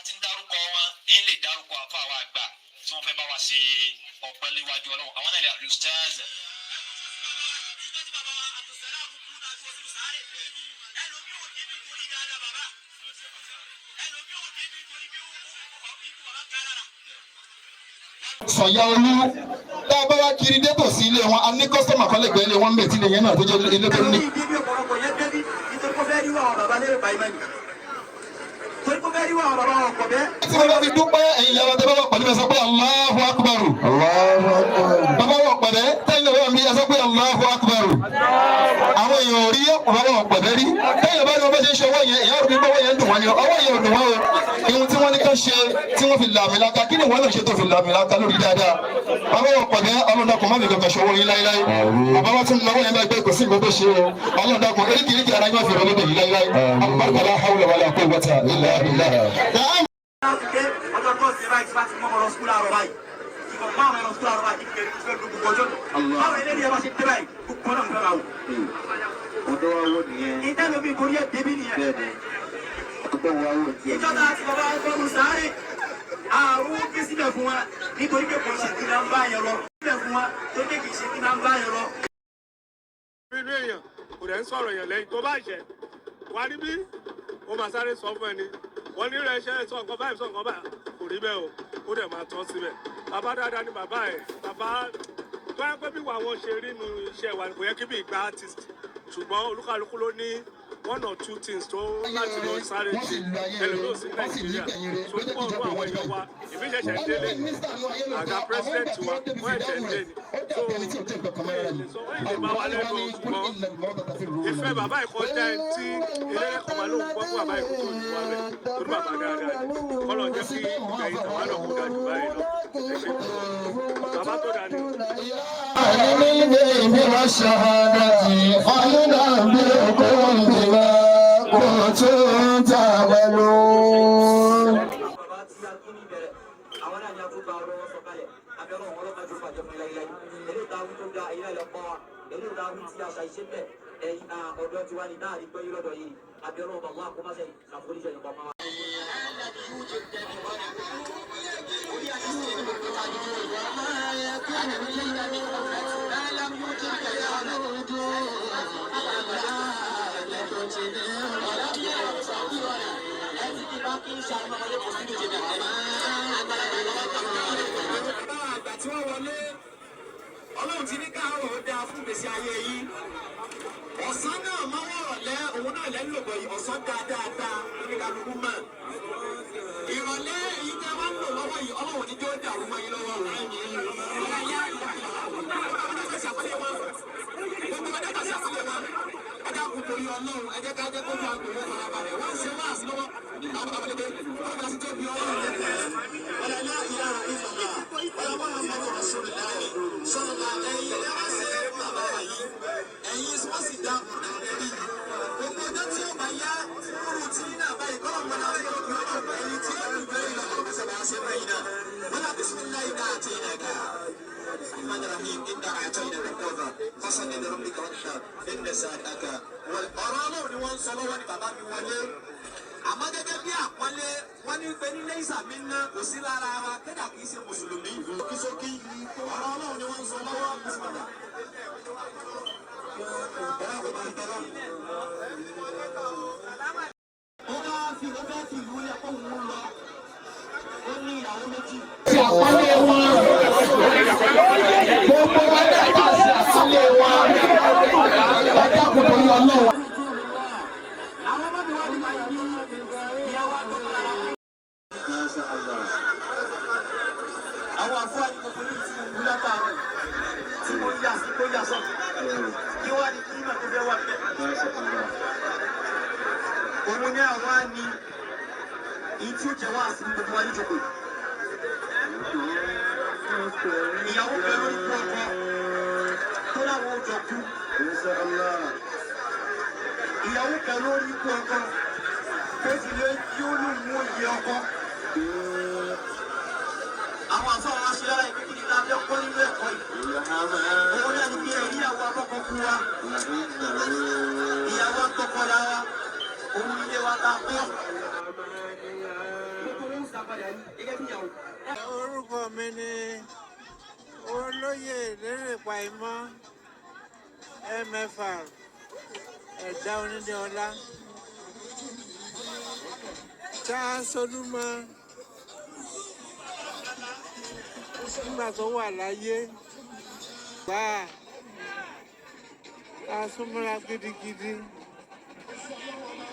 ti ń dárúkọ wọn yín lè dárúkọ àfa àwọn àgbà tí wọ́n fẹ́ bá wa ṣe ọpẹ́ léwájú Ọlọ́run àwọn náà lè alustaz. Sọ̀yà olú tá a bá wá kiri débò sí ilé wọn a ní kọ́sọ́mà kan lẹ́gbẹ̀ẹ́ ilé wọn ń bẹ̀ tí ilé yẹn náà tó jẹ́ ilé tó ní. tí wọ́n bá fi dúpẹ́ ẹ̀yin yàrá tẹ́ bá wà pẹ̀lú ẹ sọ pé Allahu Akbar. bàbá wà pẹ̀lẹ́ tẹ́yìn náà wà mí ẹ sọ pé Allahu Akbar. àwọn èèyàn ò rí bàbá wà pẹ̀lẹ́ rí tẹ́yìn bá ní wọ́n bá ṣe ń ṣe ọwọ́ yẹn ìyá òbí bọ́wọ́ yẹn dùn wọ́n ni ọwọ́ yẹn ò dùn wọ́n o ihun tí wọ́n ní ká ṣe tí wọ́n fi làmì láta kí ni wọ́n náà ṣe tó fi làmì láta lórí dáadáa bàbá wà pẹ̀lẹ́ ọlọ́dàkùn má mi kankan ṣọwọ́ yín láíláí bàbá wa tún náwó yẹn bá gbé kò sí ìgbà tó ṣe o ọlọ́dàkùn eríkìríkì ara yín má fi rọ lóde yìí láíláí àbúrò hawla wala quwwata illa billah. ìjọba àti bàbá ọgbọ́n sáré àrùn kí síbẹ̀ fún wa nítorí pé kò ṣe kí náà ń bá yẹn lọ síbẹ̀ fún wa tó ní kì í ṣe kí náà ń bá yẹn lọ. nínú èèyàn kò dẹ̀ ń sọ̀rọ̀ èèyàn lẹ́yìn tó bá ṣẹ̀ wá níbí ó máa sáré sọ fún ẹni wọ́n ní rẹ̀ ṣe sọ nǹkan báyìí kò rí bẹ́ẹ̀ o ó dẹ̀ máa tán síbẹ̀ bàbá dáadáa ni bàbá ẹ̀ bàbá tó yẹ pé bí wà wọ́n ṣe rí nu iṣẹ́ wa kò yẹ kí bí ìgbà artist ṣùgbọ́n olúkálukú ló ní one or two things tó láti lọ sáré ṣe ẹlòmíràn sí Nàìjíríà tó pọ̀ nínú àwọn èèyàn wa ìbí ṣẹ̀ṣẹ̀ ń délé àga president wa wọ́n ẹ̀ṣẹ̀ ń dé ni so wọ́n ìlè bá wa lẹ́nu ṣùgbọ́n ìfẹ́ bàbá ìkọjá ẹ̀ tí elérẹ́kọ̀ọ́ máa ló ń gbọ́ fún bàbá ìkó tó ju wa bẹ̀ tó ní bàbá dáadáa kọ́lọ̀ jẹ́ kí ìgbẹ̀yìn tàwa náà kó ga jù báyìí lọ ẹ ṣe bàbá tó dání. كنتم تعملون Ọlọ́run ti ní káàárọ̀ ó dáa fún gbèsè ayé yìí. Ọ̀sán náà máa wọ̀rọ̀ lẹ́ òun náà lẹ́nu lògbọ̀ yìí ọ̀sán dáadáa oníkàlùkù mọ̀. Ìrọ̀lẹ́ èyí tẹ́ wá ń lò lọ́wọ́ yìí Ọlọ́run ní tí ó dàrú mọ́ yín lọ́wọ́. Ọjà kùtù yọ Ọlọ́run ẹ jẹ́ ká jẹ́ kó fún àgbèrè farabalẹ̀. Wọ́n ń ṣe wáàsí lọ́wọ́. Àwọn abẹ́lẹ́dẹ́ wọ́n kà sí tó bí Ọlọ́run lẹ́fẹ̀ẹ́. Ọlọ́lá ìyá ìfọ̀mà ọlọ́wọ́ Muhammadu Rasulullah sọ̀rọ̀ ẹ̀yin ẹ̀rọ ṣe bàbá yìí ẹ̀yin wọ́n sì dá ẹ̀rí. Gbogbo ọjọ́ tí ó bá yá kúrú tí ní náà báyìí kọ́lọ̀ mọ́lá tí ó bí ọlọ́run ẹ̀yin tí ó bí bẹ́ẹ̀ lọ kọ́lọ̀ mọ́sẹ̀ bá ṣe bẹ́ẹ̀ náà. Wọ́n láti sinmi láì dá àti ẹ̀ka. الرحمن الرحيم إنا أعطيناك الكوثر فصل لربك وانحر إن ساعتك والقرار نوان صلوان بابا بيوالي àmọ́ gẹ́gẹ́ bí àpọ́nlé wọ́n ní pé nílé ìsàmì ńlá kò sí lára wa kẹ́dà kìí ṣe mùsùlùmí kìsókì ọ̀rọ̀ ọlọ́run ni wọ́n ń sọ lọ́wọ́ bísímọ̀lá. ó bá fi ìlú ilẹ̀ kó wù ú lọ ó ní ìyàwó méjì. àpọ́nlé wọn gbogbo wa dábàá sí àpọ́nlé wọn ọjà kòtò yọ náà. Àwọn àfáàní gbogbo ní ti ìlú látàárọ̀ tí mo yà sí tó yà sọ́tù kí wá ní kí ìmọ̀ tó fẹ́ wà bẹ́ẹ̀. Òun ní àwọn á ní èyí tí ó jẹ́ wá sí gbogbo wa níjọba. Ìyàwó pẹ̀lú ikú ọkọ tó láwọn òjò kú. Ìyàwó pẹ̀lú ikú ọkọ tó sì lé kí ó lù mú iye ọkọ. Àwọn àfọwọ́ aṣọ yàrá ìpínlẹ̀ ní abẹ́ ọkọ nínú ẹ̀kọ́ yìí. Òun náà ní bí ẹ̀rí ìyàwó akọ́kọ́ kú wa. Ìyàwó akọ́kọ́ la wa. Òun ilé wa ta kọ́. Orúkọ mi ni Olóyè Lérèpà Ìmọ̀ MFR Ẹ̀dá Onídéọlá. Charles Olúmọ nígbà tó wà láyé gbáà a súnmọ́ra gidigidi.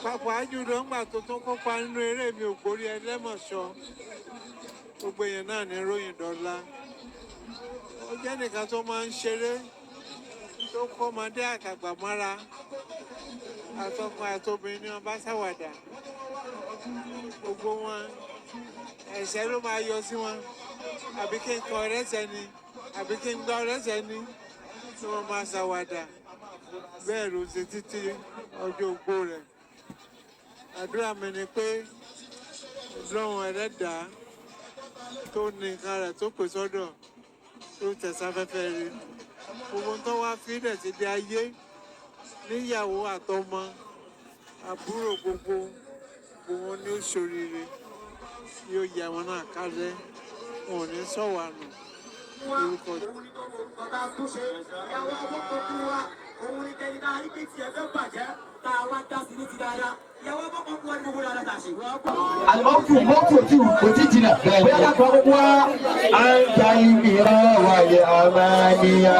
Pàápàá jùlọ ńgbà tó tún kópa nínú eré mi Ògbórí Ẹlẹ́mọ̀ṣọ́. Gbogbo èèyàn náà ní ròyìn dọ́là. Ó jẹ́ nìkan tó máa ń ṣeré tó kọ́ ọmọdé àtàgbà mọ́ra. Àtọkùn àtobìnrin ni wọ́n bá ṣàwàdà. Gbogbo wọn ẹ̀ṣẹ̀ ló máa yọ sí wọn. Àbí kí n kọ ọ̀rẹ́sẹ̀ ni, àbí kí n gbá ọ̀rẹ́sẹ̀ ni tí wọ́n máa ṣàwàdà. Bẹ́ẹ̀ ló ṣe títí ọjọ́ ogbó rẹ̀. Àdúrà mi ni pé Ọlọ́run Ẹlẹ́dàá tó ní nǹkan rẹ̀ tó pè sọ́dọ̀ tó tẹ̀sáfẹ́fẹ́ rí. Gbogbo tó wá fílẹ̀ ti di ayé níyàwó àtọmọ àbúrò gbogbo ní ó ṣoríire yóò yẹ àwọn náà kálẹ̀ wọn ò ní sọ̀wọ́ àná lórúkọ. Ọ̀tá tó ṣe ìyàwó ọmọ kan fún wa òun ní kẹ́ni náà ní kí tiẹ̀ fẹ́ bàjẹ́ tá a wá dá sí ní ti dáadáa. Ìyàwó ọmọ kan fún wa ní gbogbo dáadáa tà sí. Àlùmọ́tò mọ́tò tí kò tí jìnnà. Bóyá kọ́ wá àǹtà ìmìíràn wà ní àmàlíyà.